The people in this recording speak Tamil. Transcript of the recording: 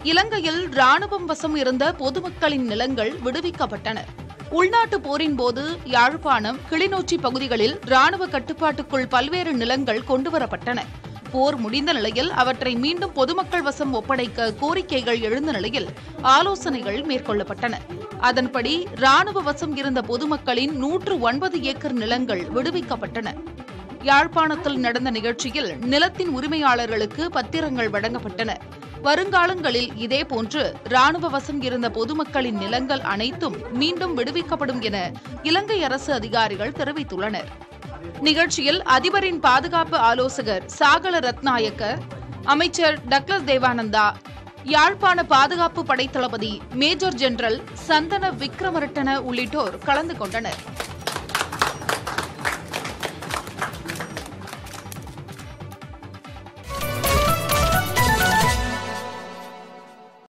இலங்கையில் ராணுவம் வசம் இருந்த பொதுமக்களின் நிலங்கள் விடுவிக்கப்பட்டன. உள்நாட்டு போரின் போது யாழ்ப்பாணம், கிளிநொச்சி பகுதிகளில் ராணுவ கட்டுப்பாட்டுக்குள் பல்வேறு நிலங்கள் கொண்டுவரப்பட்டன. போர் முடிந்த நிலையில் அவற்றை மீண்டும் பொதுமக்கள் வசம் ஒப்படைக்க கோரிக்கைகள் எழுந்த நிலையில் ஆலோசனைகள் மேற்கொள்ளப்பட்டன. அதன்படி ராணுவ வசம் இருந்த பொதுமக்களின் 109 ஏக்கர் நிலங்கள் விடுவிக்கப்பட்டன. யாழ்ப்பாணத்தில் நடந்த நிகழ்ச்சியில் நிலத்தின் உரிமையாளர்களுக்கு பத்திரங்கள் வழங்கப்பட்டன. வருங்காலங்களில் இதேபோன்று ராணுவ வசம் இருந்த பொதுமக்களின் நிலங்கள் அனைத்தும் மீண்டும் விடுவிக்கப்படும் என இலங்கை அரசு அதிகாரிகள் தெரிவித்துள்ளனர். நிகழ்ச்சியில் அதிபரின் பாதுகாப்பு ஆலோசகர் சாகல ரத்நாயக்க, அமைச்சர் டக்ளஸ் தேவானந்தா, யாழ்ப்பாண பாதுகாப்பு படை தளபதி மேஜர் ஜெனரல் சந்தன விக்ரமரட்டன உள்ளிட்டோர் கலந்து கொண்டனர்.